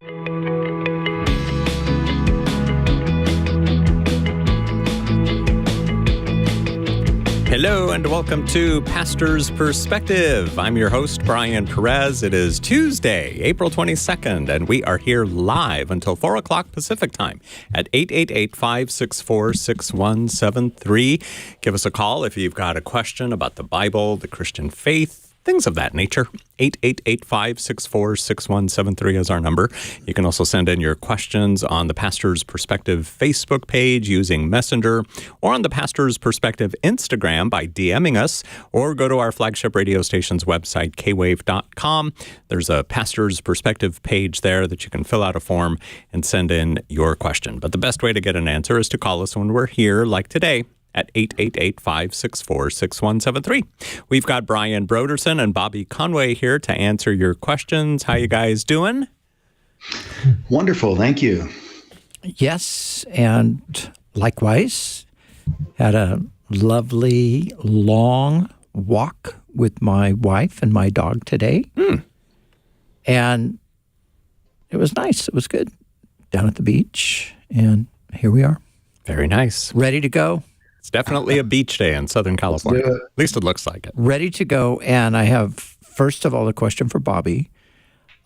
Hello and welcome to Pastor's Perspective. I'm your host, Brian Perez. It is Tuesday, April 22nd, and we are here live until 4 o'clock Pacific time at 888-564-6173. Give us a call if you've got a question about the Bible, the Christian faith, things of that nature. 888-564-6173 is our number. You can also send in your questions on the Pastor's Perspective Facebook page using Messenger, or on the Pastor's Perspective Instagram by DMing us, or go to our flagship radio station's website, kwave.com. There's a Pastor's Perspective page there that you can fill out a form and send in your question. But the best way to get an answer is to call us when we're here, like today, at 888-564-6173. We've got Brian Broderson and Bobby Conway here to answer your questions. How you guys doing? Wonderful, thank you. Yes, and likewise, had a lovely long walk with my wife and my dog today. And it was nice. It was good. Down at the beach, and here we are. Very nice. Ready to go. It's definitely a beach day in Southern California. At least it looks like it. Ready to go. And I have, first of all, a question for Bobby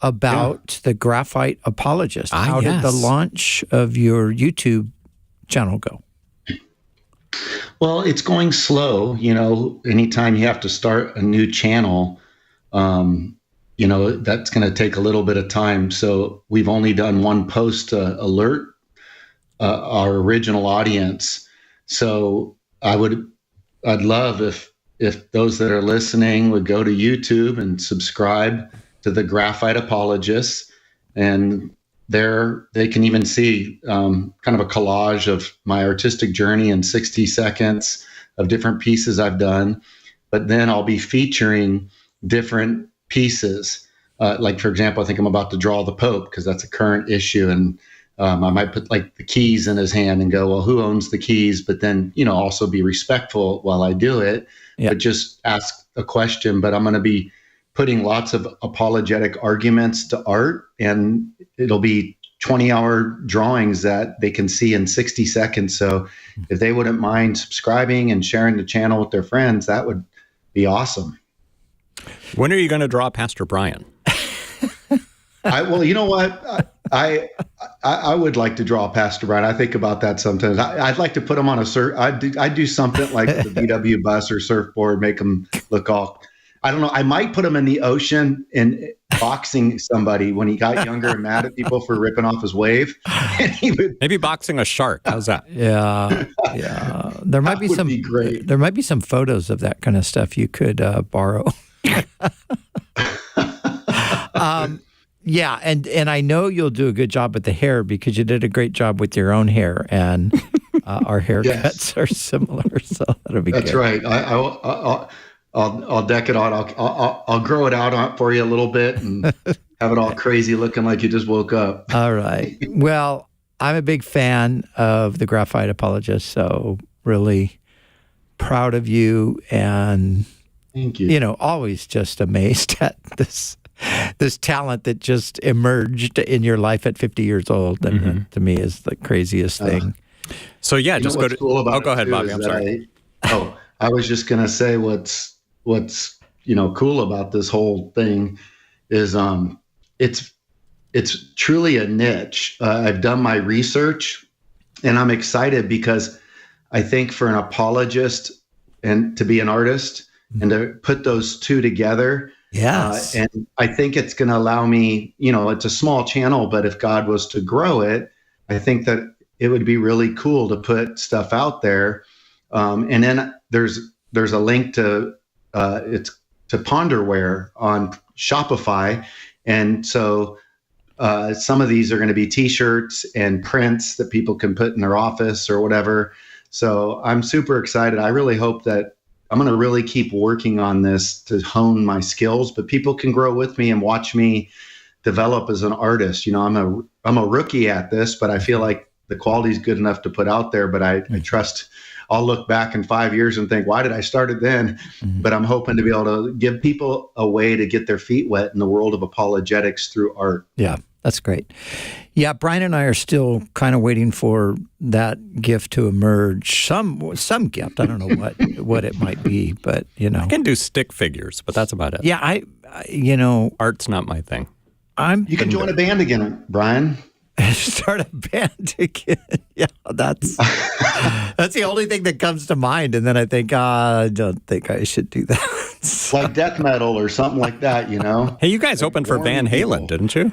about the graphite apologist. How did the launch of your YouTube channel go? Well, it's going slow. You know, anytime you have to start a new channel, you know, that's going to take a little bit of time. So we've only done one post to alert our original audience. So I'd love if those that are listening would go to YouTube and subscribe to the Graphite Apologists, and there they can even see kind of a collage of my artistic journey in 60 seconds of different pieces I've done. But then I'll be featuring different pieces. Like, for example, I think I'm about to draw the Pope because that's a current issue, and I might put like the keys in his hand and go, well, who owns the keys? But then, you know, also be respectful while I do it, but just ask a question. But I'm going to be putting lots of apologetic arguments to art, and it'll be 20-hour drawings that they can see in 60 seconds. So if they wouldn't mind subscribing and sharing the channel with their friends, that would be awesome. When are you going to draw Pastor Brian? Well, you know what? I would like to draw Pastor Brian. I think about that sometimes. I'd like to put him on a I'd do something like the VW bus or surfboard, make him look all. I don't know. I might put him in the ocean and boxing somebody when he got younger and mad at people for ripping off his wave. And he would, maybe boxing a shark. How's that? Yeah. There might be some. Great. There might be some photos of that kind of stuff you could borrow. Yeah, and I know you'll do a good job with the hair because you did a great job with your own hair, and our haircuts are similar, so that'll be good. That's right. I'll deck it out. I'll grow it out for you a little bit and have it all crazy looking like you just woke up. All right. Well, I'm a big fan of the Graphite Apologist, so really proud of you, and thank you. You know, always just amazed at this talent that just emerged in your life at 50 years old, and to me is the craziest thing. So yeah, just go to. Cool about go ahead, Bobby. I'm sorry. I was just gonna say what's cool about this whole thing is it's truly a niche. I've done my research, and I'm excited because I think for an apologist and to be an artist and to put those two together. Yes. And I think it's going to allow me, you know, it's a small channel, but if God was to grow it, I think that it would be really cool to put stuff out there. And then there's a link to it's to Ponderware on Shopify. And so some of these are going to be t-shirts and prints that people can put in their office or whatever. So I'm super excited. I really hope that I'm going to really keep working on this to hone my skills, but people can grow with me and watch me develop as an artist. You know, I'm a rookie at this, but I feel like the quality is good enough to put out there, but I trust I'll look back in 5 years and think, why did I start it then? Mm-hmm. But I'm hoping to be able to give people a way to get their feet wet in the world of apologetics through art. Yeah. That's great. Yeah, Brian and I are still kind of waiting for that gift to emerge. Some gift. I don't know what it might be, but I can do stick figures, but that's about it. Yeah, art's not my thing. You can join a band again, Brian. Start a band again. Yeah, that's the only thing that comes to mind. And then I think, I don't think I should do that. So. Like death metal or something like that, Hey, you guys opened for Van Halen, didn't you?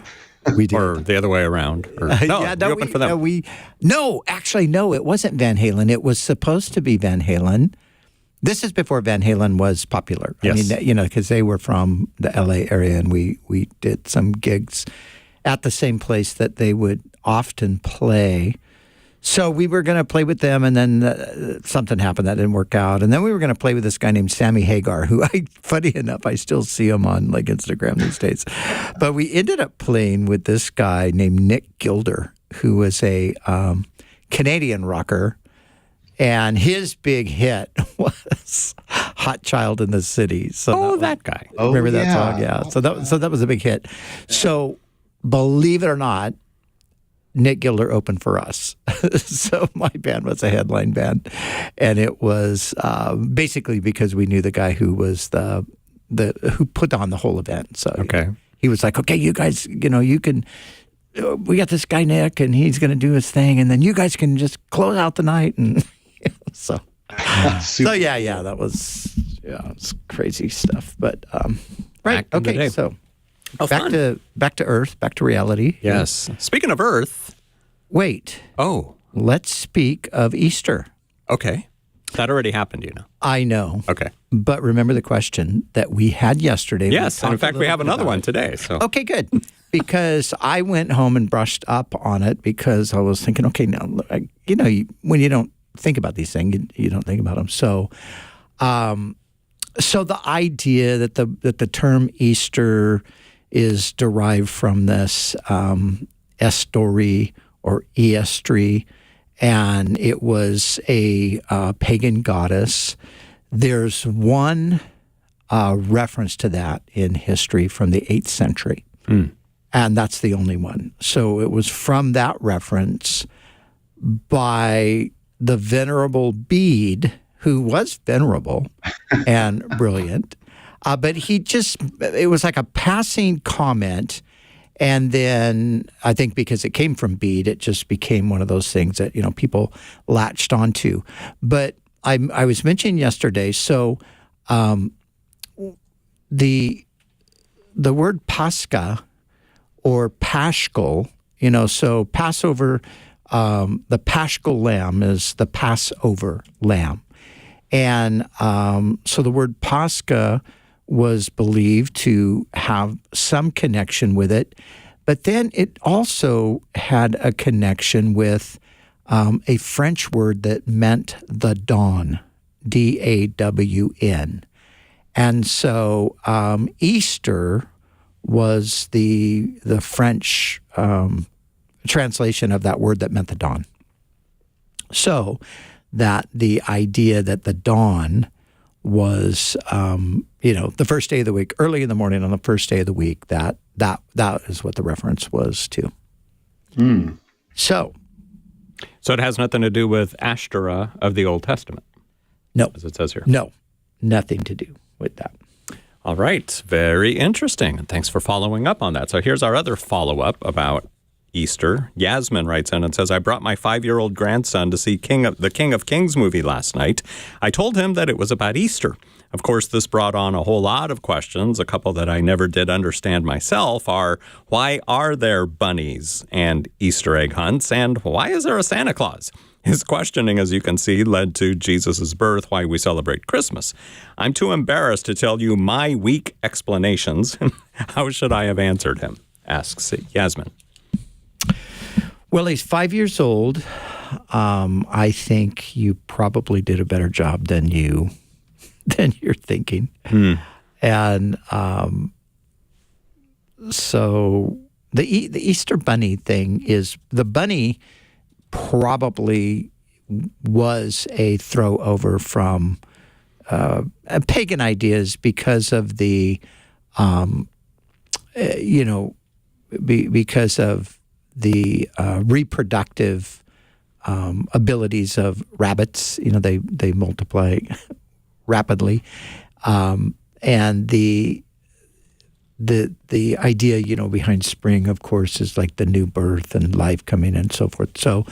We did. Or the other way around. Or, you opened for them. No, it wasn't Van Halen. It was supposed to be Van Halen. This is before Van Halen was popular. Yes. I mean, because they were from the LA area, and we did some gigs at the same place that they would often play. So we were going to play with them, and then something happened that didn't work out. And then we were going to play with this guy named Sammy Hagar, who, funny enough, I still see him on like Instagram these days. But we ended up playing with this guy named Nick Gilder, who was a Canadian rocker. And his big hit was "Hot Child in the City." So that guy. Remember that song? Yeah. So that was a big hit. So believe it or not, Nick Gilder opened for us. So my band was a headline band, and it was basically because we knew the guy who was the who put on the whole event. So he was like, "Okay, you guys, you can." We got this guy Nick, and he's going to do his thing, and then you guys can just close out the night. And so that was it's crazy stuff. But right, okay, so back to Earth, back to reality. Yes. Speaking of Earth, wait. Oh, let's speak of Easter. Okay, that already happened. I know. Okay, but remember the question that we had yesterday. Yes, and in fact, we have another one today. So okay, good. Because I went home and brushed up on it because I was thinking, okay, now, when you don't think about these things, you don't think about them. So, so the idea that the term Easter is derived from this estory or eestry, and it was a pagan goddess. There's one reference to that in history from the 8th century. And that's the only one. So it was from that reference by the Venerable Bede, who was venerable and brilliant. But it was like a passing comment. And then I think because it came from Bede, it just became one of those things that, people latched onto. But I was mentioning yesterday, so the word Pascha, or Paschal, so Passover, the Paschal lamb is the Passover lamb. And so the word Pascha was believed to have some connection with it, but then it also had a connection with a French word that meant the dawn, D-A-W-N. And so Easter was the French translation of that word that meant the dawn. So that the idea that the dawn was, the first day of the week, early in the morning on the first day of the week, that is what the reference was to. So it has nothing to do with Ashtoreth of the Old Testament? No. As it says here? No, nothing to do with that. All right. Very interesting. And thanks for following up on that. So here's our other follow-up about Easter. Yasmin writes in and says, I brought my 5-year-old grandson to see the King of Kings movie last night. I told him that it was about Easter. Of course, this brought on a whole lot of questions. A couple that I never did understand myself are, why are there bunnies and Easter egg hunts? And why is there a Santa Claus? His questioning, as you can see, led to Jesus' birth, why we celebrate Christmas. I'm too embarrassed to tell you my weak explanations. How should I have answered him? Asks Yasmin. Well, he's 5 years old. I think you probably did a better job than you're thinking. And so the Easter bunny thing is, the bunny probably was a throw over from pagan ideas because of the, because of the reproductive abilities of rabbits. They multiply rapidly, and the idea behind spring, of course, is like the new birth and life coming and so forth. So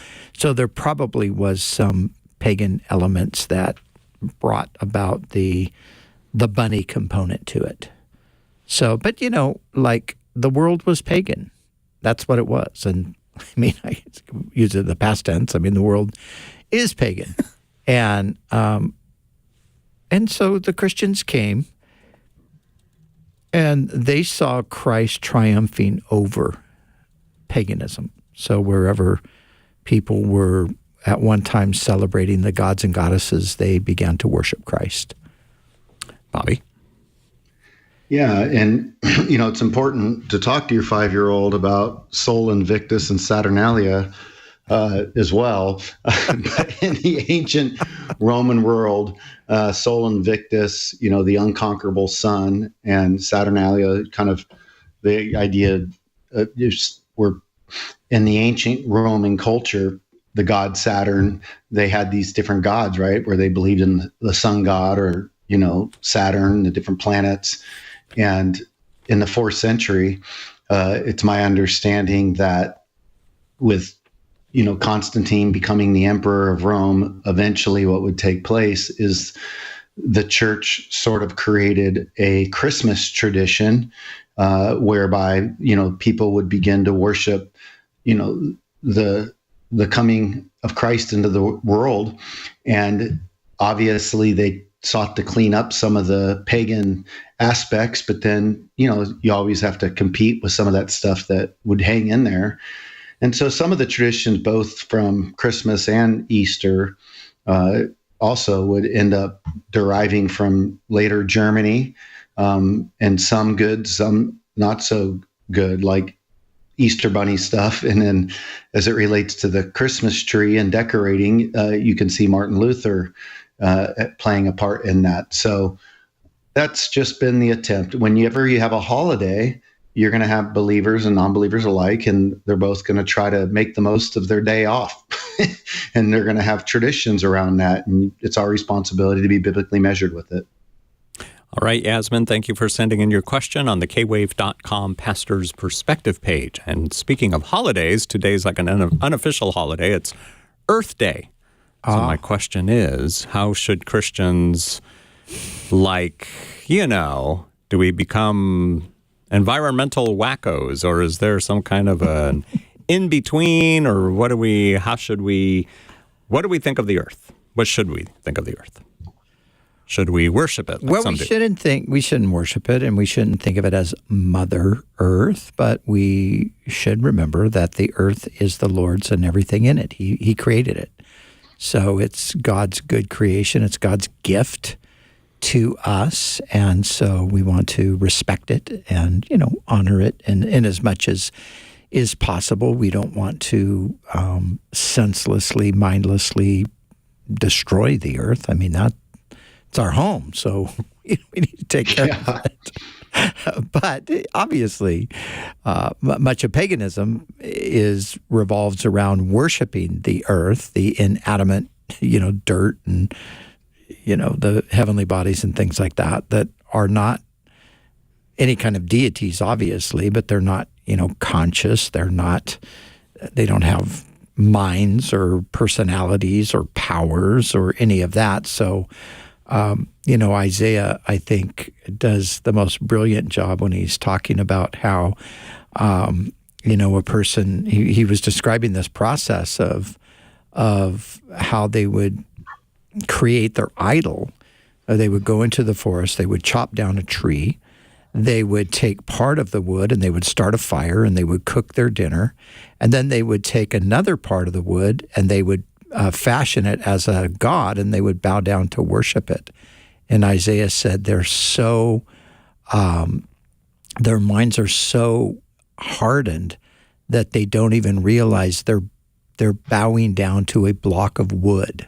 there probably was some pagan elements that brought about the bunny component to it. So, but like the world was pagan. That's what it was. And I mean, I use it in the past tense. I mean, the world is pagan. And so the Christians came and they saw Christ triumphing over paganism. So wherever people were at one time celebrating the gods and goddesses, they began to worship Christ. Bobby? Yeah, and it's important to talk to your 5-year-old about Sol Invictus and Saturnalia as well. But in the ancient Roman world, Sol Invictus, the unconquerable sun, and Saturnalia, kind of the idea were in the ancient Roman culture. The god Saturn, they had these different gods, right? Where they believed in the sun god or, Saturn, the different planets. And in the 4th century, it's my understanding that with, Constantine becoming the emperor of Rome, eventually what would take place is the church sort of created a Christmas tradition whereby, people would begin to worship, the coming of Christ into the world. And obviously they sought to clean up some of the pagan aspects, but then, you always have to compete with some of that stuff that would hang in there. And so some of the traditions, both from Christmas and Easter, also would end up deriving from later Germany, and some good, some not so good, like Easter bunny stuff. And then as it relates to the Christmas tree and decorating, you can see Martin Luther playing a part in that. So that's just been the attempt. Whenever you have a holiday, you're going to have believers and non-believers alike, and they're both going to try to make the most of their day off. And they're going to have traditions around that. And it's our responsibility to be biblically measured with it. All right, Yasmin, thank you for sending in your question on the kwave.com Pastor's Perspective page. And speaking of holidays, today's like an unofficial holiday. It's Earth Day. So my question is, how should Christians, do we become environmental wackos, or is there some kind of an in-between, or what do we think of the earth? What should we think of the earth? Should we worship it? Well, we shouldn't worship it, and we shouldn't think of it as Mother Earth, but we should remember that the earth is the Lord's and everything in it. He created it. So it's God's good creation. It's God's gift to us, and so we want to respect it and, honor it in as much as is possible. We don't want to senselessly, mindlessly destroy the earth. I mean, it's our home, so we need to take care of it. But obviously, much of paganism revolves around worshiping the earth, the inanimate, dirt and, the heavenly bodies and things like that are not any kind of deities, obviously, but they're not, conscious. They don't have minds or personalities or powers or any of that. So, Isaiah, I think, does the most brilliant job when he's talking about how, a person, he was describing this process of how they would create their idol. They would go into the forest, they would chop down a tree, they would take part of the wood and they would start a fire and they would cook their dinner, and then they would take another part of the wood and they would fashion it as a god, and they would bow down to worship it. And Isaiah said their minds are so hardened that they don't even realize they're bowing down to a block of wood.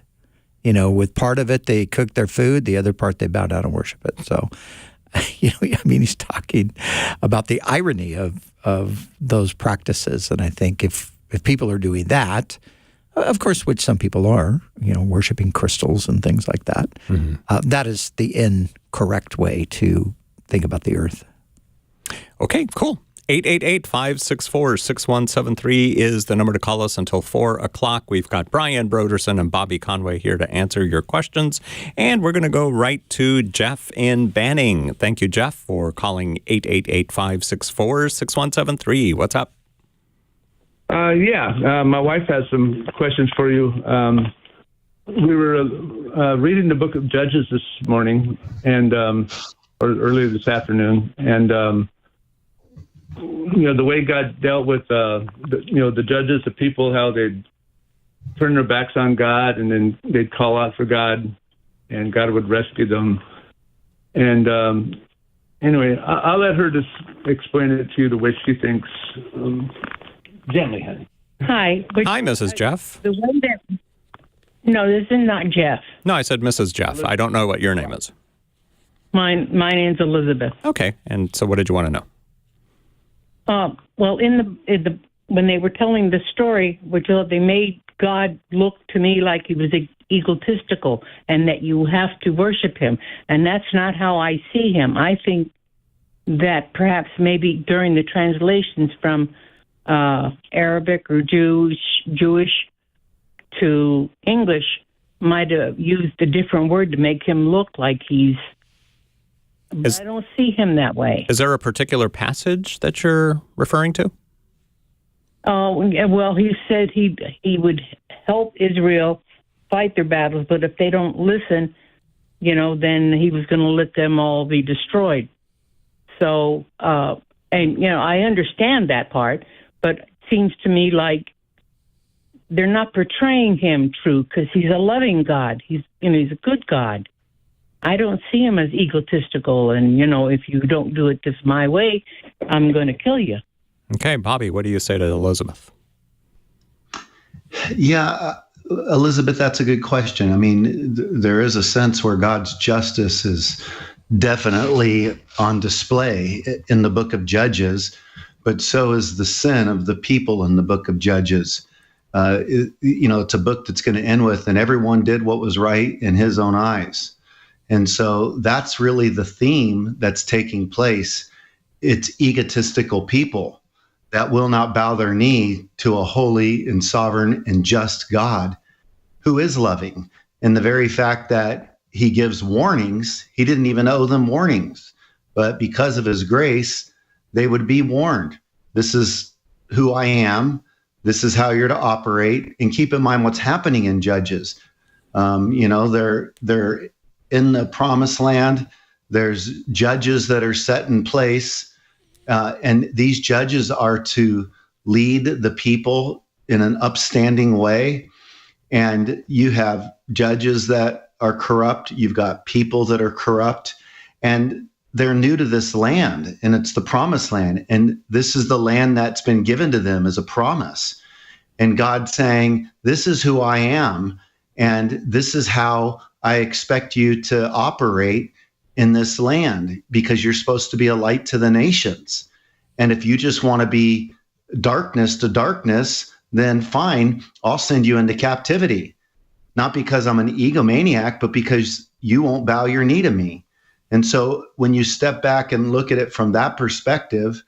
With part of it they cook their food, the other part they bow down and worship it. So I mean, he's talking about the irony of those practices. And I think if people are doing that, of course, which some people are, worshiping crystals and things like that, that is the incorrect way to think about the earth. Okay, cool. 888-564-6173 is the number to call us until 4 o'clock. We've got Brian Broderson and Bobby Conway here to answer your questions. And we're going to go right to Jeff in Banning. Thank you, Jeff, for calling 888-564-6173. What's up? My wife has some questions for you. We were reading the book of Judges this morning, and or earlier this afternoon, and the way God dealt with the judges, the people, how they'd turn their backs on God, and then they'd call out for God, and God would rescue them. And anyway, I'll let her just explain it to you the way she thinks. Gently, honey. Hi. Hi, Mrs. Jeff. The one that... No, this is not Jeff. No, I said Mrs. Jeff. I don't know what your name is. My name's Elizabeth. Okay, and so what did you want to know? Well, in the when they were telling the story, they made God look to me like he was egotistical and that you have to worship him. And that's not how I see him. I think that perhaps maybe during the translations from Arabic or Jewish to English might have used a different word to make him look like he's... But I don't see him that way. Is there a particular passage that you're referring to? Well, he said he would help Israel fight their battles, but if they don't listen, then he was going to let them all be destroyed. So, I understand that part, but it seems to me like they're not portraying him true because he's a loving God. He's a good God. I don't see him as egotistical and, if you don't do it this my way, I'm going to kill you. Okay, Bobby, what do you say to Elizabeth? Yeah, Elizabeth, that's a good question. I mean, there is a sense where God's justice is definitely on display in the book of Judges, but so is the sin of the people in the book of Judges. It's a book that's going to end with, and everyone did what was right in his own eyes. And so that's really the theme that's taking place. It's egotistical people that will not bow their knee to a holy and sovereign and just God who is loving. And the very fact that he gives warnings, he didn't even owe them warnings, but because of his grace, they would be warned. This is who I am. This is how you're to operate. And keep in mind what's happening in Judges. They're in the promised land. There's judges that are set in place. And these judges are to lead the people in an upstanding way. And you have judges that are corrupt. You've got people that are corrupt. And they're new to this land, and it's the promised land. And this is the land that's been given to them as a promise. And God saying, this is who I am, and this is how I expect you to operate in this land, because you're supposed to be a light to the nations. And if you just want to be darkness to darkness, then fine, I'll send you into captivity. Not because I'm an egomaniac, but because you won't bow your knee to me. And so when you step back and look at it from that perspective,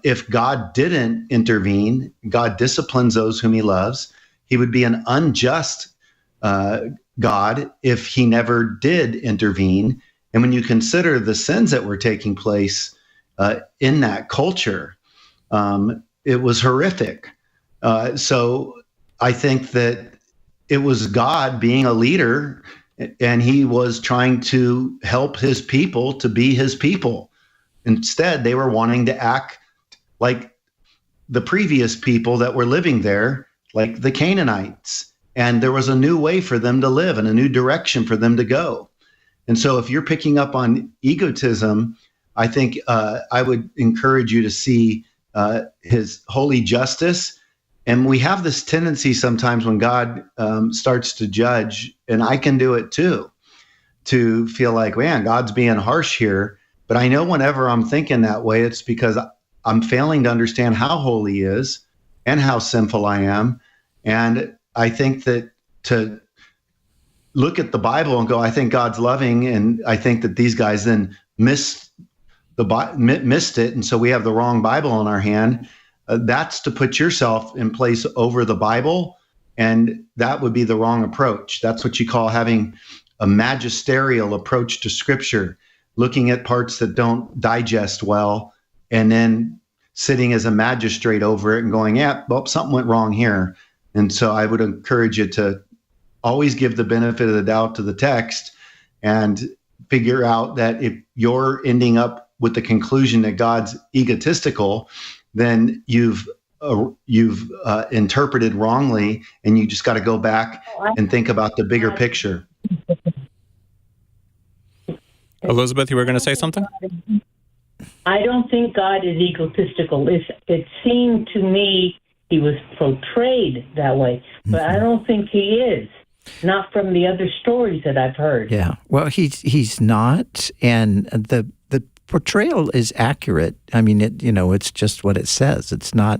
if God didn't intervene, God disciplines those whom he loves. He would be an unjust God if he never did intervene. And when you consider the sins that were taking place in that culture, it was horrific. So I think that it was God being a leader, and he was trying to help his people to be his people. Instead, they were wanting to act like the previous people that were living there, like the Canaanites. And there was a new way for them to live and a new direction for them to go. And so if you're picking up on egotism, I think I would encourage you to see his holy justice. And we have this tendency sometimes when God starts to judge, and I can do it too, to feel like, man, God's being harsh here. But I know whenever I'm thinking that way, it's because I'm failing to understand how holy he is and how sinful I am. And I think that to look at the Bible and go, I think God's loving, and I think that these guys then missed it, and so we have the wrong Bible in our hand. That's to put yourself in place over the Bible, and that would be the wrong approach. That's what you call having a magisterial approach to Scripture, looking at parts that don't digest well, and then sitting as a magistrate over it and going, yeah, well, something went wrong here. And so I would encourage you to always give the benefit of the doubt to the text and figure out that if you're ending up with the conclusion that God's egotistical, then you've interpreted wrongly, and you just got to go back and think about the bigger picture. Elizabeth, you were going to say something? I don't think God is egotistical. It seemed to me he was portrayed that way, but I don't think he is. Not from the other stories that I've heard. Yeah, well, he's not, and the portrayal is accurate. I mean, it's just what it says. It's not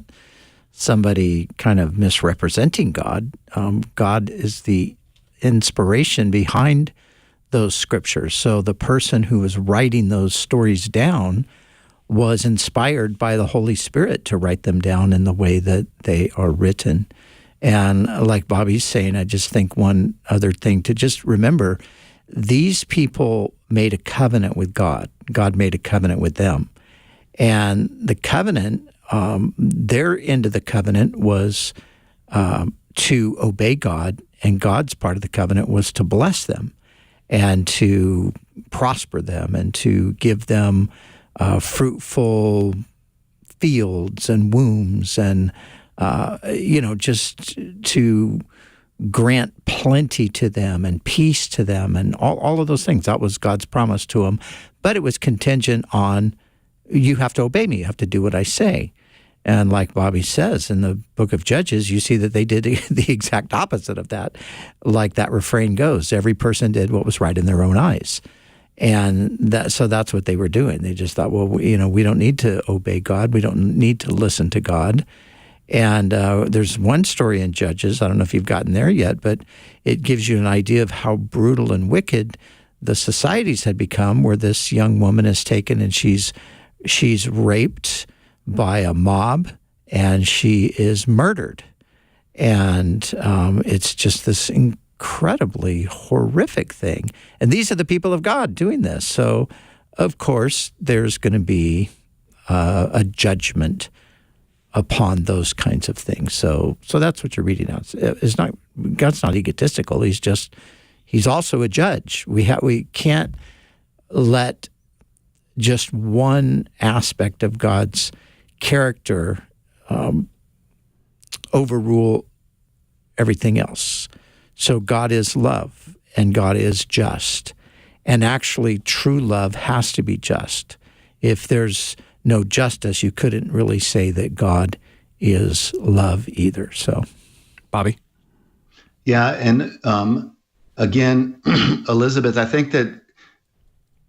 somebody kind of misrepresenting God. God is the inspiration behind those scriptures. So the person who was writing those stories down was inspired by the Holy Spirit to write them down in the way that they are written. And like Bobby's saying, I just think one other thing to just remember, these people made a covenant with God. God made a covenant with them. And the covenant, their end of the covenant was to obey God, and God's part of the covenant was to bless them and to prosper them and to give them fruitful fields and wombs and, just to grant plenty to them and peace to them and all of those things. That was God's promise to them. But it was contingent on, you have to obey me. You have to do what I say. And like Bobby says in the book of Judges, you see that they did the exact opposite of that. Like that refrain goes, every person did what was right in their own eyes. And so that's what they were doing. They just thought, well, we don't need to obey God. We don't need to listen to God. And there's one story in Judges, I don't know if you've gotten there yet, but it gives you an idea of how brutal and wicked the societies had become, where this young woman is taken and she's raped by a mob and she is murdered. And it's just this incredibly horrific thing. And these are the people of God doing this. So, of course, there's going to be a judgment upon those kinds of things. So that's what you're reading out. God's not egotistical. He's also a judge. We can't let just one aspect of God's character overrule everything else. So God is love and God is just. And actually, true love has to be just. If there's no justice, you couldn't really say that God is love either. So, Bobby? Yeah, and again, Elizabeth, I think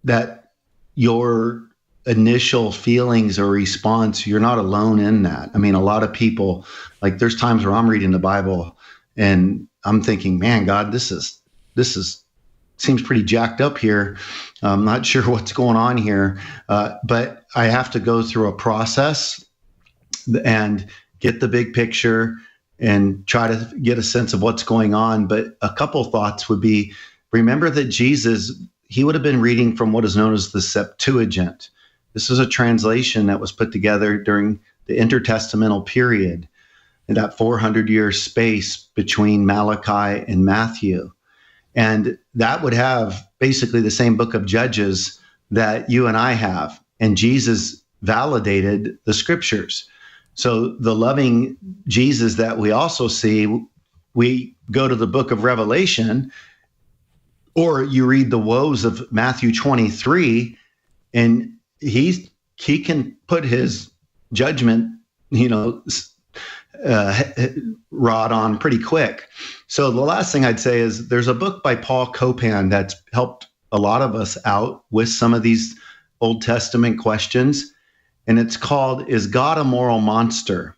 that your initial feelings or response, you're not alone in that. I mean, a lot of people, like there's times where I'm reading the Bible and I'm thinking, man, God, this is seems pretty jacked up here. I'm not sure what's going on here, but I have to go through a process and get the big picture and try to get a sense of what's going on. But a couple thoughts would be, remember that Jesus, he would have been reading from what is known as the Septuagint. This is a translation that was put together during the intertestamental period, in that 400-year space between Malachi and Matthew. And that would have basically the same book of Judges that you and I have. And Jesus validated the scriptures. So the loving Jesus that we also see, we go to the book of Revelation, or you read the woes of Matthew 23, and he can put his judgment, rod on pretty quick. So the last thing I'd say is there's a book by Paul Copan that's helped a lot of us out with some of these Old Testament questions, and it's called, "Is God a Moral Monster?"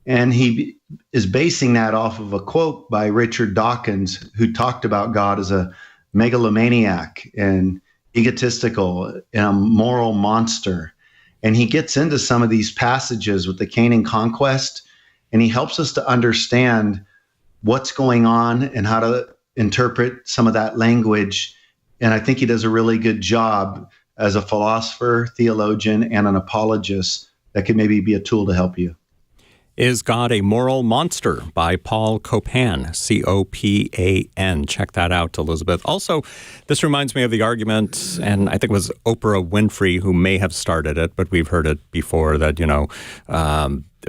And he is basing that off of a quote by Richard Dawkins, who talked about God as a megalomaniac and egotistical and a moral monster. And he gets into some of these passages with the Canaan conquest, and he helps us to understand what's going on and how to interpret some of that language. And I think he does a really good job as a philosopher, theologian, and an apologist that could maybe be a tool to help you. Is God a Moral Monster by Paul Copan, Copan. Check that out, Elizabeth. Also, this reminds me of the argument, and I think it was Oprah Winfrey who may have started it, but we've heard it before, that,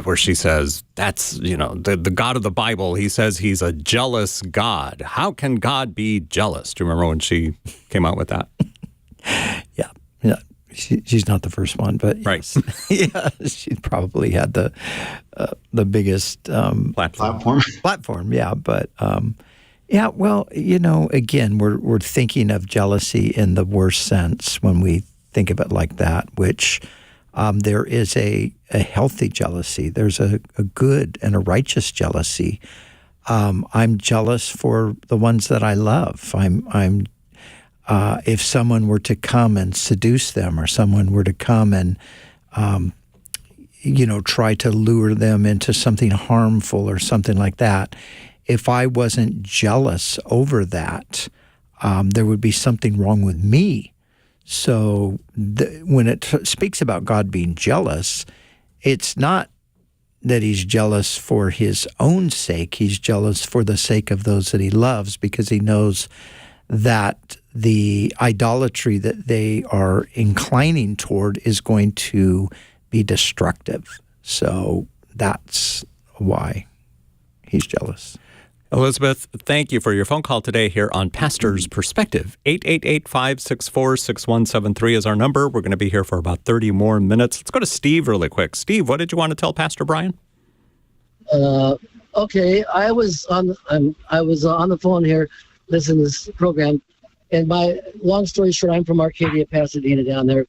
where she says, that's, the God of the Bible, he says he's a jealous God. How can God be jealous? Do you remember when she came out with that? Yeah. She's not the first one, but yes. Right. Yeah, she probably had the biggest platform. Yeah, but well, again, we're thinking of jealousy in the worst sense when we think of it like that. Which there is a healthy jealousy. There's a good and a righteous jealousy. I'm jealous for the ones that I love. If someone were to come and seduce them, or someone were to come and, try to lure them into something harmful or something like that, if I wasn't jealous over that, there would be something wrong with me. So when it speaks about God being jealous, it's not that he's jealous for his own sake. He's jealous for the sake of those that he loves, because he knows that the idolatry that they are inclining toward is going to be destructive. So that's why he's jealous. Elizabeth, thank you for your phone call today here on Pastor's Perspective. 888-564-6173 is our number. We're going to be here for about 30 more minutes. Let's go to Steve really quick. Steve, what did you want to tell Pastor Brian? Okay, I was on the phone here listening to this program, and my long story short, I'm from Arcadia, Pasadena, down there.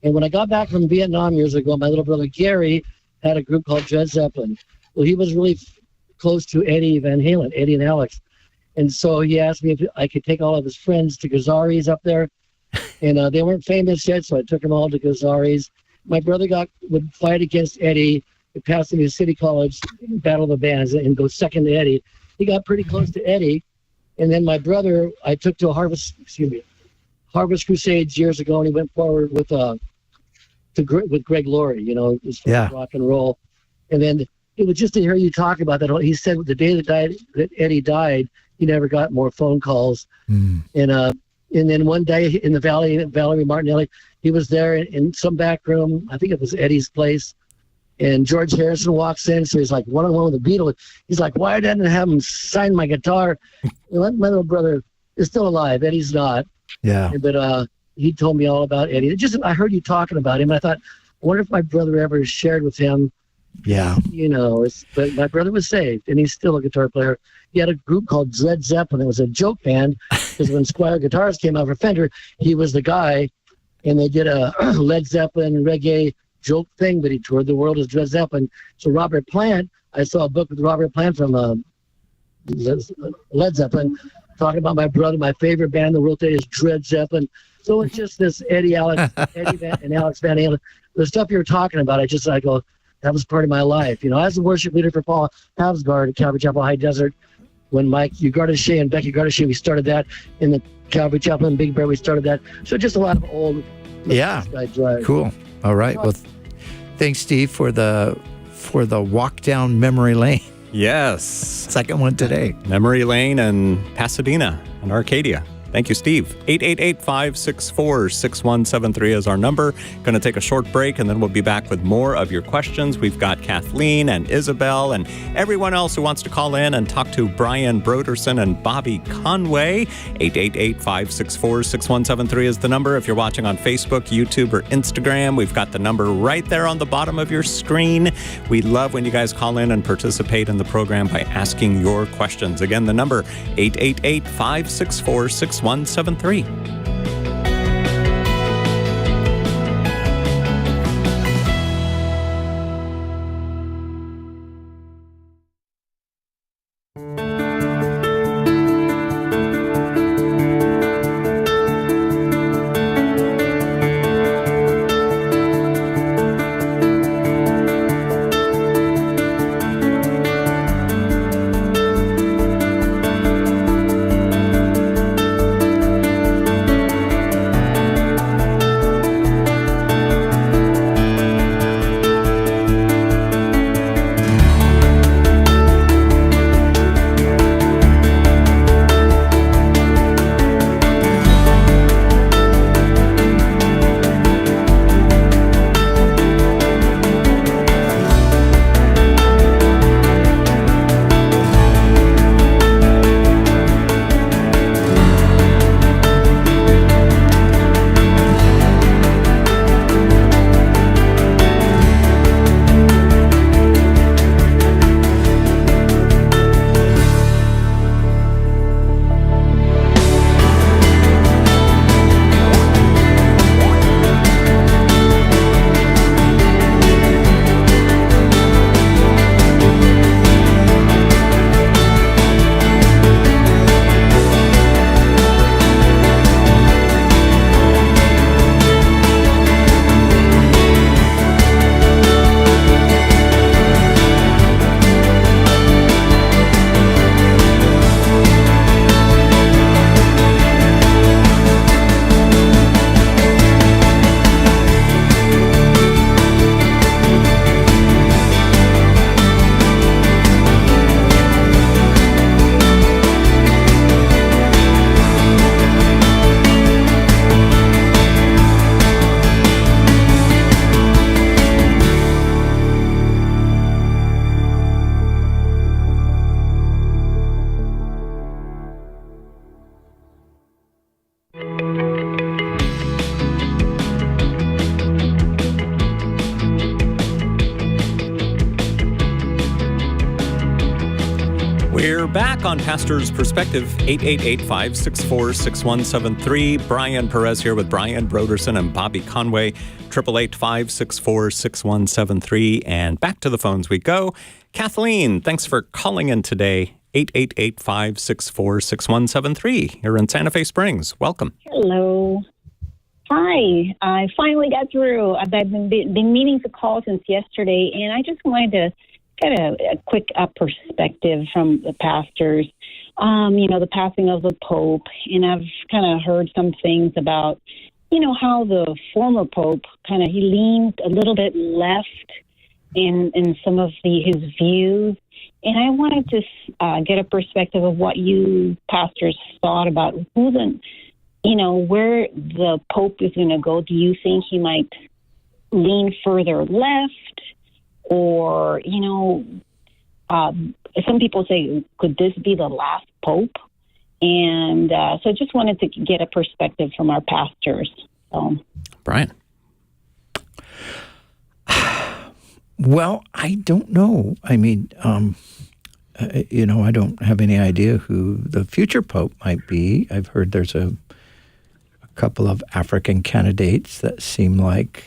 And when I got back from Vietnam years ago, my little brother Gary had a group called Led Zeppelin. Well, he was really close to Eddie Van Halen, Eddie and Alex. And so he asked me if I could take all of his friends to Gazzarri's up there. And they weren't famous yet, so I took them all to Gazzarri's. My brother would fight against Eddie at Pasadena City College, Battle of the Bands, and go second to Eddie. He got pretty close to Eddie. And then my brother, I took to Harvest Crusades years ago, and he went forward with Greg Laurie, as far as rock and roll. And then it was just to hear you talk about that. He said the day that Eddie died, he never got more phone calls. And then one day in the Valerie Martinelli, he was there in some back room. I think it was Eddie's place. And George Harrison walks in, so he's like one-on-one with the Beatles. He's like, why didn't I have him sign my guitar? My little brother is still alive. Eddie's not. Yeah. But he told me all about Eddie. I heard you talking about him, and I thought, I wonder if my brother ever shared with him. Yeah. But my brother was saved, and he's still a guitar player. He had a group called Led Zeppelin. It was a joke band, because when Squier Guitars came out for Fender, he was the guy, and they did a Led Zeppelin reggae joke thing, but he toured the world as Led Zeppelin. So Robert Plant, I saw a book with Robert Plant from Led Zeppelin, talking about my brother. My favorite band in the world today is Led Zeppelin. So it's just this Eddie and Alex Van Halen. The stuff you were talking about, I go, that was part of my life. As a worship leader for Paul Havsgard at Calvary Chapel High Desert, when Mike Ugardashe and Becky Ugardashe, we started that. In the Calvary Chapel in Big Bear, we started that. So just a lot of old. Yeah. Cool. All right. Well, thanks, Steve, for the walk down memory lane. Yes. Second one today. Memory Lane and Pasadena and Arcadia. Thank you, Steve. 888-564-6173 is our number. Going to take a short break, and then we'll be back with more of your questions. We've got Kathleen and Isabel and everyone else who wants to call in and talk to Brian Broderson and Bobby Conway. 888-564-6173 is the number. If you're watching on Facebook, YouTube, or Instagram, we've got the number right there on the bottom of your screen. We love when you guys call in and participate in the program by asking your questions. Again, the number, 888-564-6173. back on Pastor's Perspective, 888-564-6173. Brian Perez here with Brian Broderson and Bobby Conway, 888-564-6173. And back to the phones we go. Kathleen, thanks for calling in today. 888-564-6173 here in Santa Fe Springs. Welcome. Hello. Hi. I finally got through. I've been meaning to call since yesterday, and I just wanted to get a quick perspective from the pastors. The passing of the Pope, and I've kind of heard some things about, how the former Pope he leaned a little bit left in some of his views. And I wanted to get a perspective of what you pastors thought about where the Pope is going to go. Do you think he might lean further left? Or, some people say, could this be the last Pope? And so I just wanted to get a perspective from our pastors. So. Brian. Well, I don't know. I mean, I don't have any idea who the future Pope might be. I've heard there's a couple of African candidates that seem like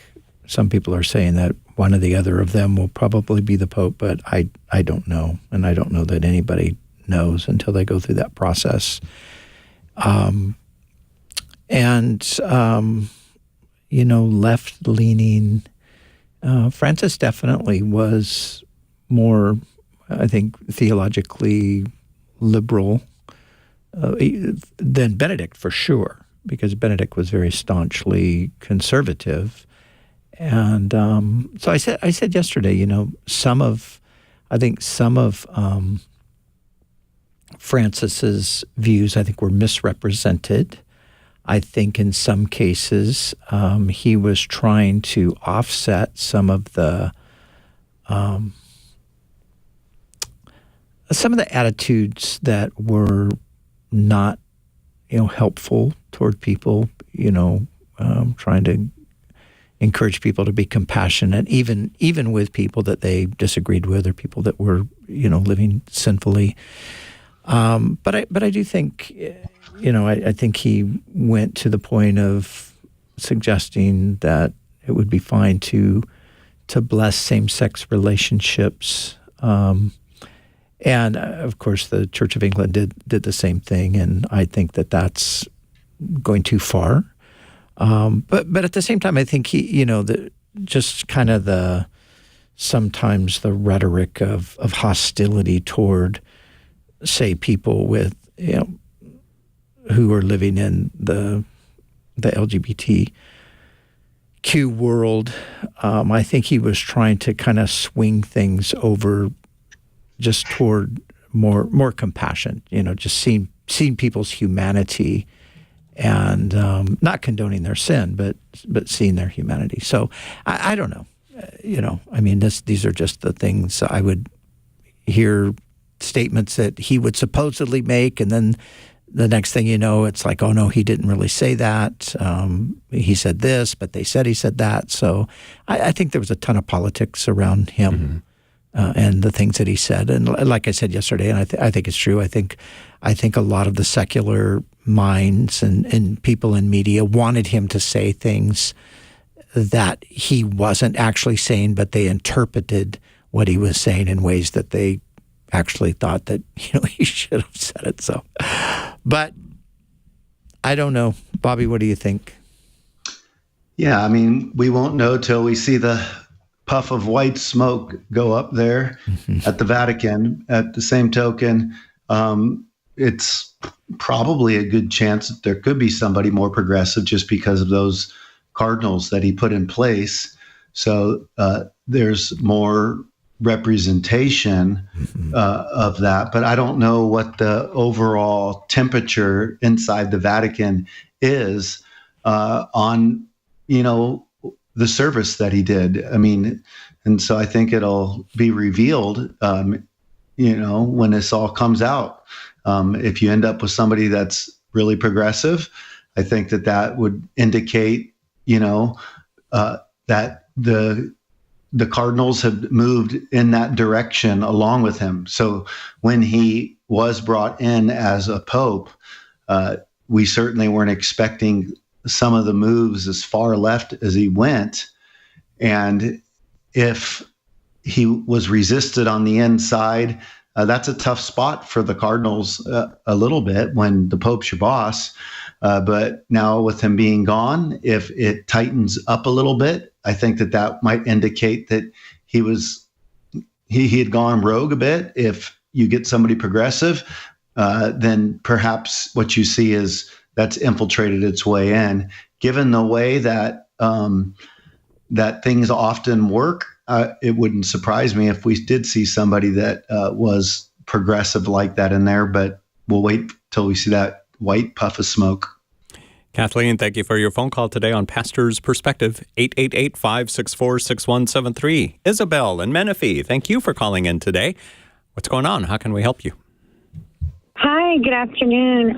some people are saying that one or the other of them will probably be the Pope, but I don't know. And I don't know that anybody knows until they go through that process. Left-leaning, Francis definitely was more, I think, theologically liberal than Benedict, for sure, because Benedict was very staunchly conservative. And so I said yesterday, some of Francis's views, I think, were misrepresented. I think in some cases he was trying to offset some of the attitudes that were not, helpful toward people. Trying to encourage people to be compassionate, even with people that they disagreed with or people that were, living sinfully. But I do think, I think he went to the point of suggesting that it would be fine to bless same-sex relationships. And of course, the Church of England did the same thing, and I think that that's going too far. But at the same time, I think he, sometimes the rhetoric of hostility toward, say, people with, who are living in the LGBTQ world. I think he was trying to kind of swing things over just toward more compassion, just seeing people's humanity and not condoning their sin, but seeing their humanity. So I don't know. These are just the things I would hear, statements that he would supposedly make, and then the next thing you know, it's like, oh no, he didn't really say that. He said this, but they said he said that. So I think there was a ton of politics around him and the things that he said. And like I said yesterday, and I think it's true. I think a lot of the secular minds and people in media wanted him to say things that he wasn't actually saying, but they interpreted what he was saying in ways that they actually thought that he should have said it. So, but I don't know, Bobby. What do you think? Yeah, we won't know till we see the puff of white smoke go up there at the Vatican. At the same token, it's probably a good chance that there could be somebody more progressive just because of those cardinals that he put in place. So there's more representation of that, but I don't know what the overall temperature inside the Vatican is on, the service that he did. And so I think it'll be revealed, when this all comes out. If you end up with somebody that's really progressive, I think that would indicate, that the cardinals have moved in that direction along with him. So when he was brought in as a pope, we certainly weren't expecting some of the moves as far left as he went. And if he was resisted on the inside, that's a tough spot for the Cardinals a little bit when the Pope's your boss. But now with him being gone, if it tightens up a little bit, I think that might indicate that he had gone rogue a bit. If you get somebody progressive, then perhaps what you see is that's infiltrated its way in. Given the way that that things often work, it wouldn't surprise me if we did see somebody that was progressive like that in there, but we'll wait till we see that white puff of smoke. Kathleen, thank you for your phone call today on Pastor's Perspective, 888-564-6173. Isabel and Menifee, thank you for calling in today. What's going on? How can we help you? Hi, good afternoon.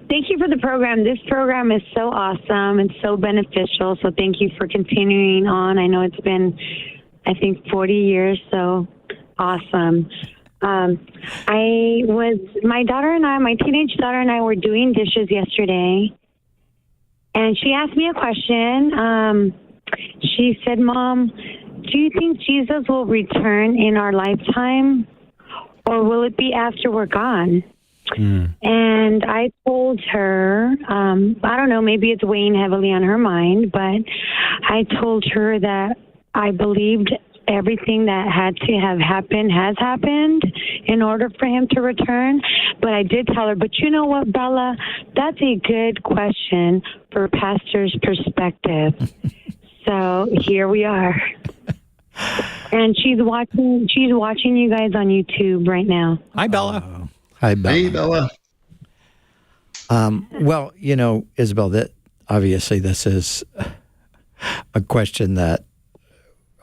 Thank you for the program. This program is so awesome and so beneficial, so thank you for continuing on. I know it's been, I think, 40 years, so awesome. My teenage daughter and I were doing dishes yesterday, and she asked me a question. She said, Mom, do you think Jesus will return in our lifetime, or will it be after we're gone? And I told her, I don't know, maybe it's weighing heavily on her mind, but I told her that I believed everything that had to have happened has happened in order for him to return. But I did tell her, but you know what, Bella, that's a good question for Pastor's Perspective. So here we are. And she's watching you guys on YouTube right now. Hi, Bella. Hi, Bella. Hey, Bella. Well, Isabel, that obviously this is a question that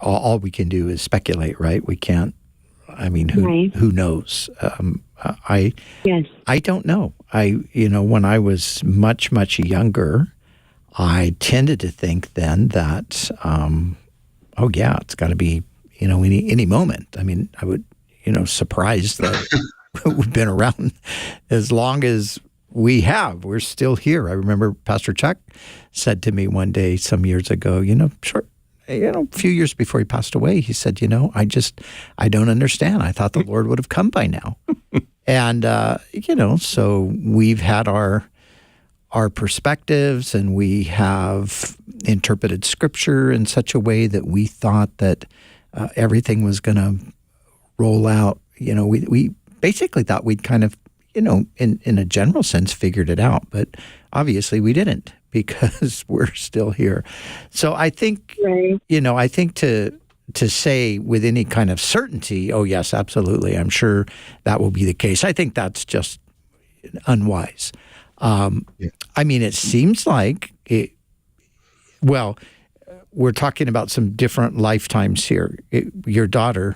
all we can do is speculate, right? We can't. I mean, who knows? I don't know. When I was much, much younger, I tended to think then that, it's got to be, any moment. I mean, I would, surprised that we've been around as long as we have. We're still here. I remember Pastor Chuck said to me one day some years ago, a few years before he passed away, he said, I don't understand. I thought the Lord would have come by now. And, so we've had our perspectives, and we have interpreted Scripture in such a way that we thought that everything was going to roll out. We basically thought we'd kind of, in a general sense, figured it out. But obviously we didn't, because we're still here. So I think, I think to say with any kind of certainty, oh, yes, absolutely, I'm sure that will be the case, I think that's just unwise. I mean, it seems like we're talking about some different lifetimes here. Your daughter,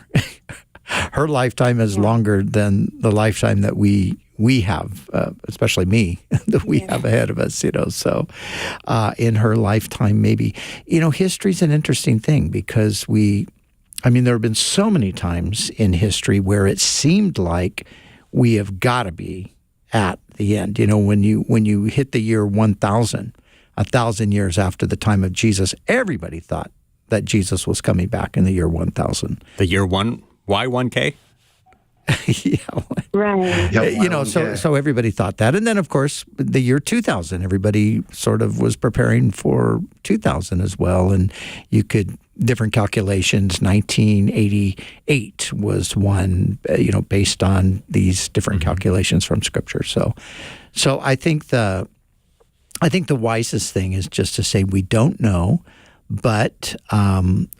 her lifetime is longer than the lifetime that we have, especially me, that we have ahead of us, So in her lifetime, maybe, history's an interesting thing, because there have been so many times in history where it seemed like we have got to be at the end. When you hit the year 1000, 1,000 years after the time of Jesus, everybody thought that Jesus was coming back in the year 1000. The year one, why 1K? Yeah. Right. Yep, so everybody thought that. And then, of course, the year 2000, everybody sort of was preparing for 2000 as well. And different calculations, 1988 was one, based on these different calculations from Scripture. So I think the wisest thing is just to say we don't know, but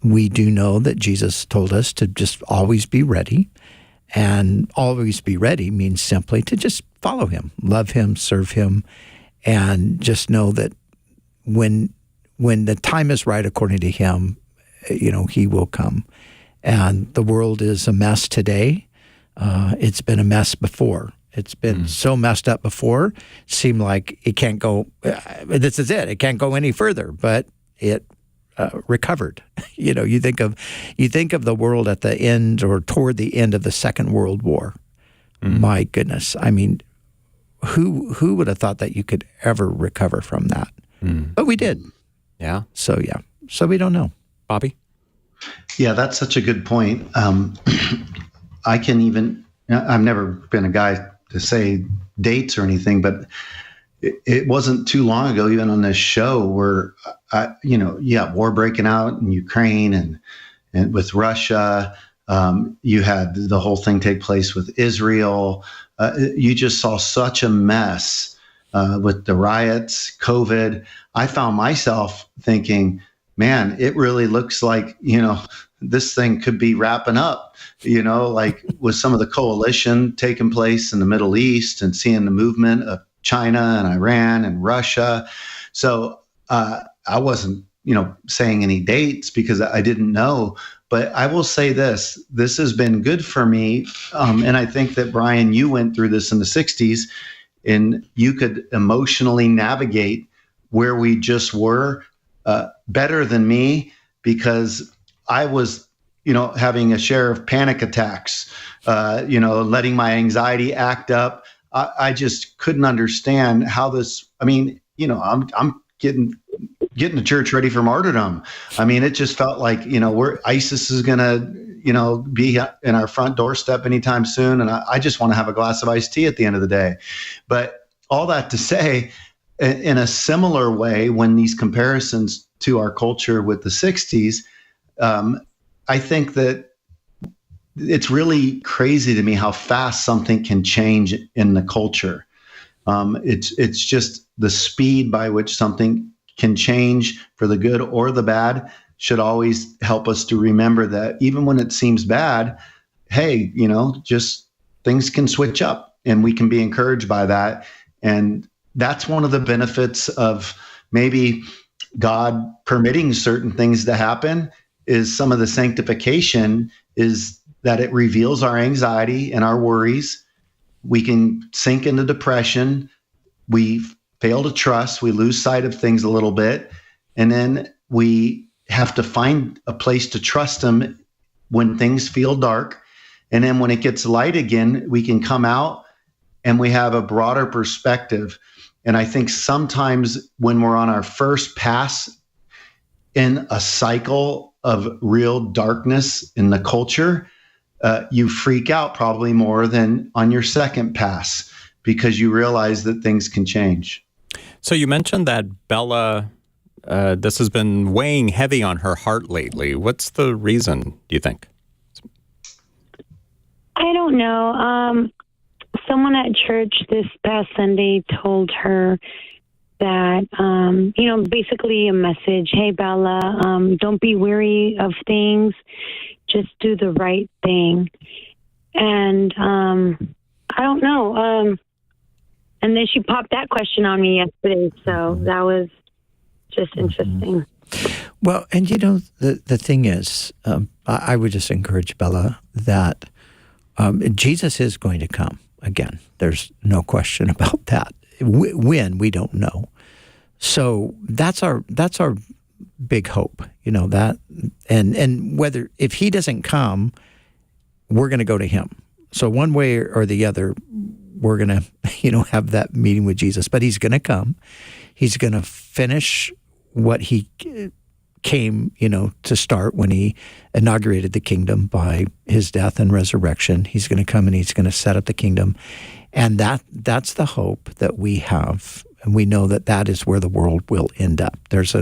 we do know that Jesus told us to just always be ready. And always be ready means simply to just follow him, love him, serve him, and just know that when the time is right according to him, he will come. And the world is a mess today. It's been a mess before. It's been so messed up before. It seemed like it can't go. This is it. It can't go any further. But it recovered. You think of the world at the end or toward the end of the Second World War. my goodness. I mean, who would have thought that you could ever recover from that? But we did. Yeah. So we don't know. Bobby? Yeah, that's such a good point. I've never been a guy to say dates or anything, but it wasn't too long ago, even on this show, where, war breaking out in Ukraine and with Russia. You had the whole thing take place with Israel. You just saw such a mess with the riots, COVID. I found myself thinking, man, it really looks like, this thing could be wrapping up, like with some of the coalition taking place in the Middle East and seeing the movement of China and Iran and Russia. So I wasn't, saying any dates because I didn't know. But I will say this has been good for me. And I think that, Brian, you went through this in the 60s, and you could emotionally navigate where we just were better than me, because I was, having a share of panic attacks, letting my anxiety act up. I just couldn't understand how this, I'm getting the church ready for martyrdom. I mean, it just felt like, ISIS is going to, be in our front doorstep anytime soon. And I just want to have a glass of iced tea at the end of the day. But all that to say, in a similar way, when these comparisons to our culture with the 60s, I think that it's really crazy to me how fast something can change in the culture. It's just the speed by which something can change for the good or the bad should always help us to remember that even when it seems bad, hey, just things can switch up and we can be encouraged by that. And that's one of the benefits of maybe God permitting certain things to happen, is some of the sanctification is that it reveals our anxiety and our worries. We can sink into depression. We fail to trust. We lose sight of things a little bit. And then we have to find a place to trust Him when things feel dark. And then when it gets light again, we can come out and we have a broader perspective. And I think sometimes when we're on our first pass in a cycle of real darkness in the culture, you freak out probably more than on your second pass, because you realize that things can change. So you mentioned that Bella, this has been weighing heavy on her heart lately. What's the reason, do you think? I don't know. Someone at church this past Sunday told her that, basically a message, hey, Bella, don't be weary of things. Just do the right thing. And I don't know. And then she popped that question on me yesterday. So that was just interesting. Well, and the thing is, I would just encourage Bella that Jesus is going to come again. There's no question about that. When, we don't know. So that's our big hope, that, and whether, if He doesn't come, we're going to go to Him. So one way or the other, we're going to, have that meeting with Jesus, but He's going to come. He's going to finish what He came, to start when He inaugurated the kingdom by His death and resurrection. He's going to come and He's going to set up the kingdom. And that's the hope that we have. And we know that is where the world will end up. There's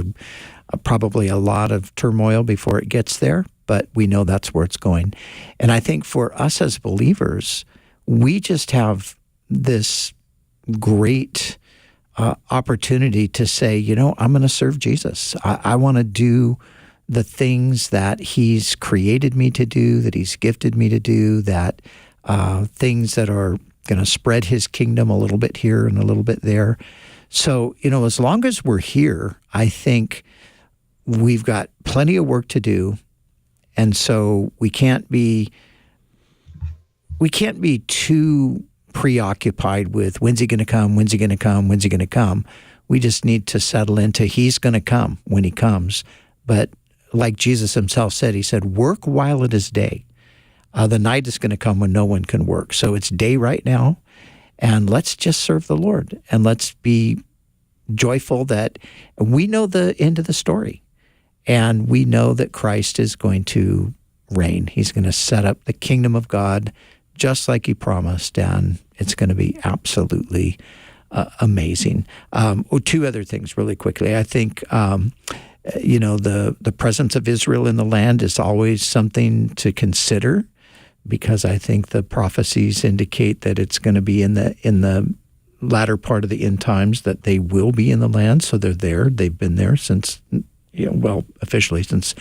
probably a lot of turmoil before it gets there, but we know that's where it's going. And I think for us as believers, we just have this great opportunity to say, I'm going to serve Jesus. I want to do the things that He's created me to do, that He's gifted me to do, that things that are going to spread His kingdom a little bit here and a little bit there. So, as long as we're here, I think we've got plenty of work to do. And so we can't be too preoccupied with when's He going to come, when's He going to come, when's He going to come. We just need to settle into He's going to come when He comes. But like Jesus Himself said, He said, work while it is day. The night is going to come when no one can work. So it's day right now, and let's just serve the Lord, and let's be joyful that we know the end of the story, and we know that Christ is going to reign. He's going to set up the kingdom of God just like he promised, and it's going to be absolutely amazing. Two other things really quickly. I think, the presence of Israel in the land is always something to consider, because I think the prophecies indicate that it's going to be in the latter part of the end times that they will be in the land. So they're there. They've been there since, officially since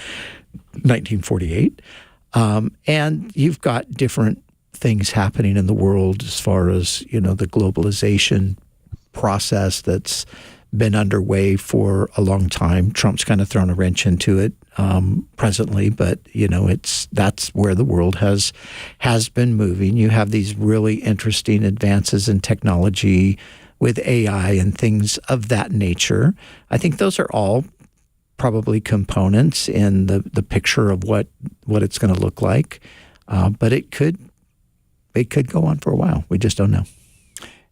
1948. And you've got different things happening in the world as far as, the globalization process that's been underway for a long time. Trump's kind of thrown a wrench into it presently, but that's where the world has been moving. You have these really interesting advances in technology with AI and things of that nature. I think those are all probably components in the picture of what it's going to look like, but it could go on for a while. We just don't know.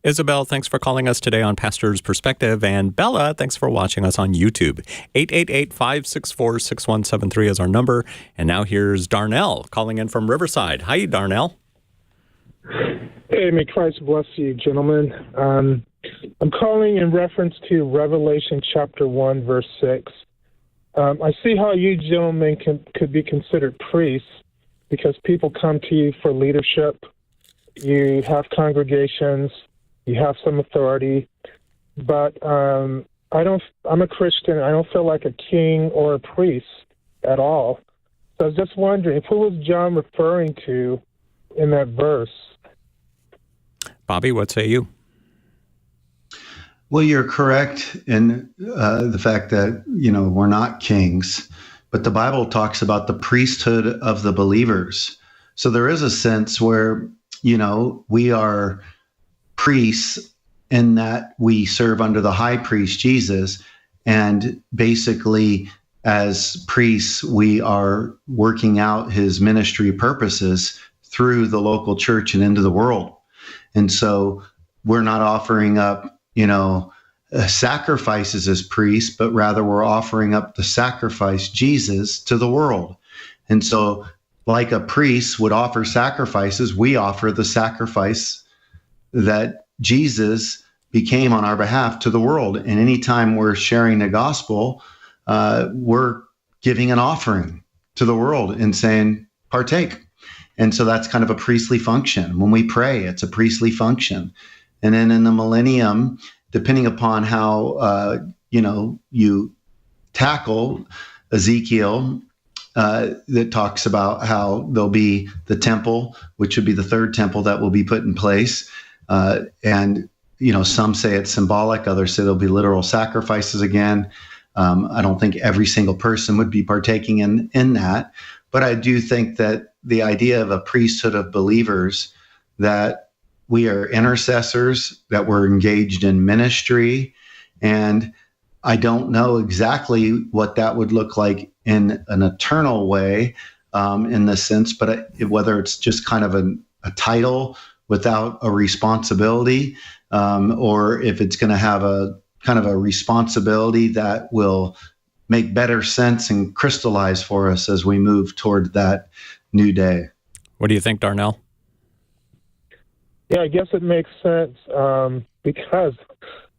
Isabel, thanks for calling us today on Pastor's Perspective. And Bella, thanks for watching us on YouTube. 888-564-6173 is our number. And now here's Darnell calling in from Riverside. Hi, Darnell. Hey, may Christ bless you, gentlemen. I'm calling in reference to Revelation chapter 1, verse 6. I see how you gentlemen could be considered priests because people come to you for leadership. You have congregations. You have some authority, but I'm a Christian. I don't feel like a king or a priest at all. So I was just wondering, who was John referring to in that verse? Bobby, what say you? Well, you're correct in the fact that, we're not kings, but the Bible talks about the priesthood of the believers. So there is a sense where, we are priests in that we serve under the high priest Jesus, and basically as priests we are working out his ministry purposes through the local church and into the world. And so we're not offering up sacrifices as priests, but rather we're offering up the sacrifice Jesus to the world. And so like a priest would offer sacrifices, we offer the sacrifice that Jesus became on our behalf to the world. And anytime we're sharing the gospel, we're giving an offering to the world and saying, partake. And so that's kind of a priestly function. When we pray, it's a priestly function. And then in the millennium, depending upon how, you tackle Ezekiel, that talks about how there'll be the temple, which would be the third temple that will be put in place. And some say it's symbolic, others say there'll be literal sacrifices again. I don't think every single person would be partaking in that, but I do think that the idea of a priesthood of believers, that we are intercessors, that we're engaged in ministry, and I don't know exactly what that would look like in an eternal way, in the sense, but whether it's just kind of a title without a responsibility, or if it's going to have a kind of a responsibility that will make better sense and crystallize for us as we move toward that new day. What do you think, Darnell? Yeah, I guess it makes sense because,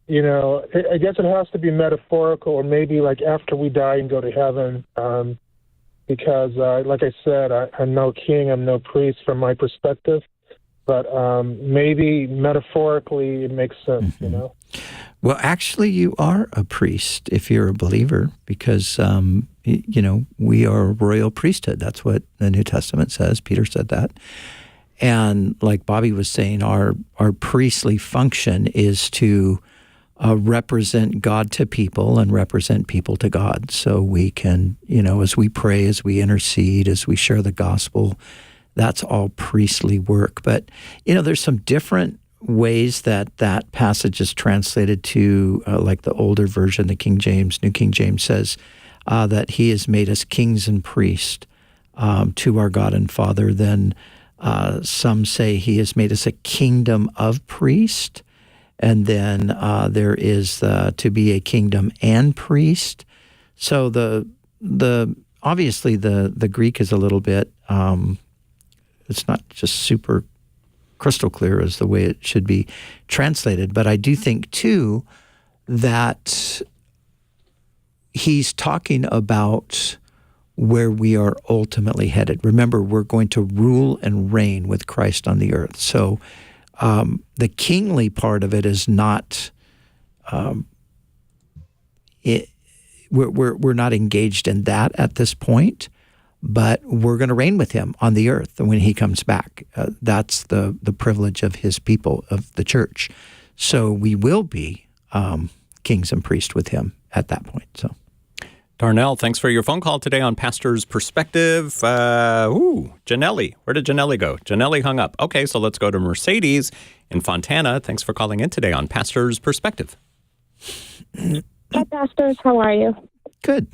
I guess it has to be metaphorical, or maybe like after we die and go to heaven, because like I said, I'm no king, I'm no priest from my perspective. But maybe metaphorically it makes sense, Well, actually, you are a priest if you're a believer, because, we are a royal priesthood. That's what the New Testament says. Peter said that. And like Bobby was saying, our priestly function is to represent God to people and represent people to God. So we can, as we pray, as we intercede, as we share the gospel, that's all priestly work. But, there's some different ways that passage is translated to, like the older version, the King James, New King James says that he has made us kings and priests to our God and Father. Then Some say he has made us a kingdom of priests. And then there is to be a kingdom and priest. So obviously the Greek is a little bit, it's not just super crystal clear as the way it should be translated. But I do think, too, that he's talking about where we are ultimately headed. Remember, we're going to rule and reign with Christ on the earth. So the kingly part of it is not, we're not engaged in that at this point, but we're going to reign with him on the earth when he comes back. That's the privilege of his people, of the church. So we will be kings and priests with him at that point. So, Darnell, thanks for your phone call today on Pastor's Perspective. Janelli. Where did Janelli go? Janelli hung up. Okay, so let's go to Mercedes in Fontana. Thanks for calling in today on Pastor's Perspective. Hi, Pastors. How are you? Good.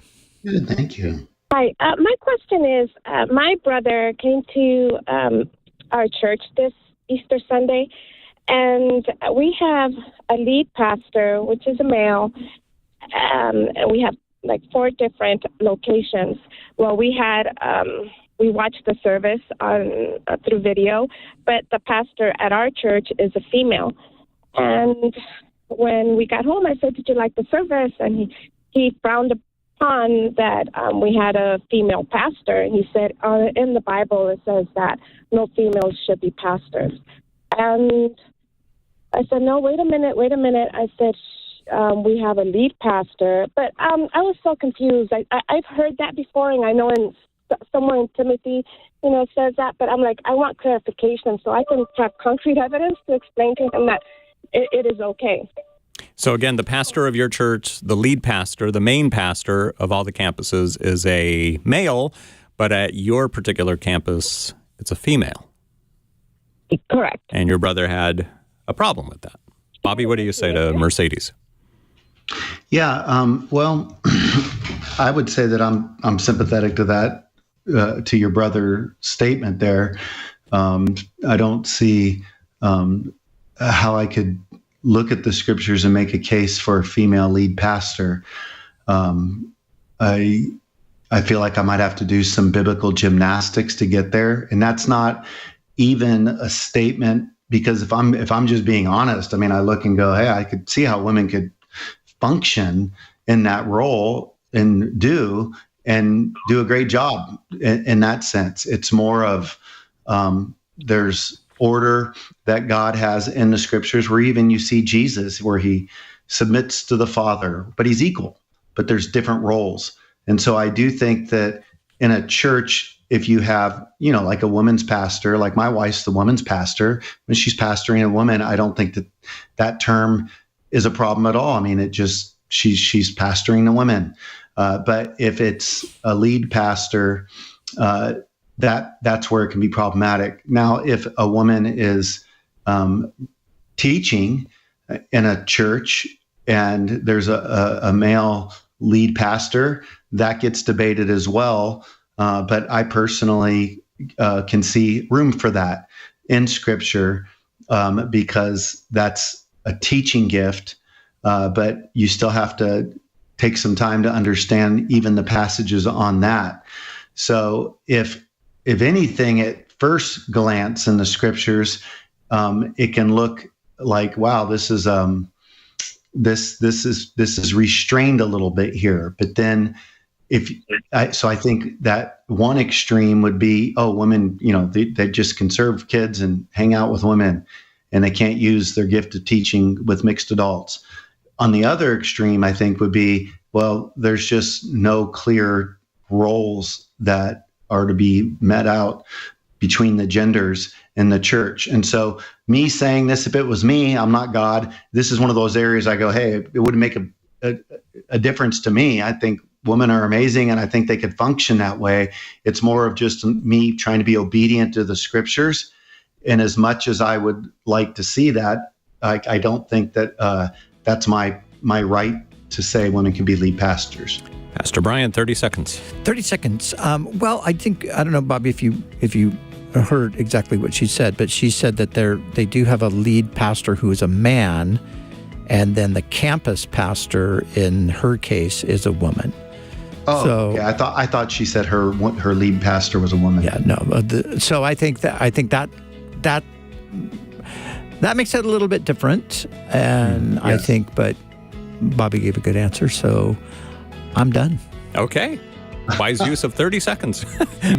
Good, thank you. Hi. My question is, my brother came to our church this Easter Sunday, and we have a lead pastor, which is a male. We have like 4 different locations. Well, we watched the service on through video, but the pastor at our church is a female. And when we got home, I said, "Did you like the service?" And he frowned upon that we had a female pastor, and he said, "In the Bible it says that no females should be pastors." And I said, "No, wait a minute." I said, we have a lead pastor, but I was so confused. I've heard that before, and I know somewhere in Timothy, it says that, but I'm like, I want clarification so I can have concrete evidence to explain to him that it is okay. So again, the pastor of your church, the lead pastor, the main pastor of all the campuses is a male, but at your particular campus, it's a female. Correct. And your brother had a problem with that. Bobby, what do you say to Mercedes? Yeah, well, I would say that I'm sympathetic to that, to your brother's statement there. I don't see how I could look at the scriptures and make a case for a female lead pastor. I feel like I might have to do some biblical gymnastics to get there, and that's not even a statement, because if I'm just being honest, I mean, I look and go, hey, I could see how women could function in that role and do a great job in that sense. It's more of there's order that God has in the scriptures, where even you see Jesus, where he submits to the Father, but he's equal, but there's different roles. And so I do think that in a church, if you have, like a woman's pastor, like my wife's the woman's pastor, when she's pastoring a woman, I don't think that term is a problem at all. I mean, she's pastoring the women. But if it's a lead pastor, that's where it can be problematic. Now, if a woman is teaching in a church and there's a male lead pastor, that gets debated as well. But I personally can see room for that in Scripture, because that's a teaching gift, but you still have to take some time to understand even the passages on that. So if anything, at first glance in the Scriptures, it can look like, wow, this is restrained a little bit here. But then I think that one extreme would be, women, they just conserve kids and hang out with women, and they can't use their gift of teaching with mixed adults. On the other extreme, I think, would be, well, there's just no clear roles that are to be met out between the genders in the church. And so me saying this, if it was me, I'm not God, this is one of those areas I go, hey, it wouldn't make a difference to me. I think women are amazing, and I think they could function that way. It's more of just me trying to be obedient to the scriptures. And as much as I would like to see that, I don't think that that's my right to say women can be lead pastors. Pastor Brian, 30 seconds. 30 seconds. Well, I don't know, Bobby, if you heard exactly what she said, but she said that they do have a lead pastor who is a man, and then the campus pastor in her case is a woman. Oh, so, yeah. I thought she said her lead pastor was a woman. Yeah, no. So I think that makes it a little bit different, and yes. I think, but Bobby gave a good answer, so I'm done. Okay. Wise use of 30 seconds.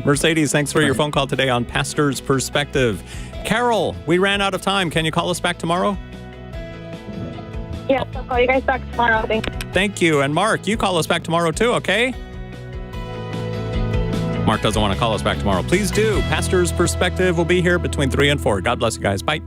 Mercedes, thanks for your phone call today on Pastor's Perspective. Carol, we ran out of time. Can you call us back tomorrow? Yes, I'll call you guys back tomorrow. Thank you. And Mark, you call us back tomorrow too, okay? Mark doesn't want to call us back tomorrow. Please do. Pastor's Perspective will be here between 3 and 4. God bless you guys. Bye.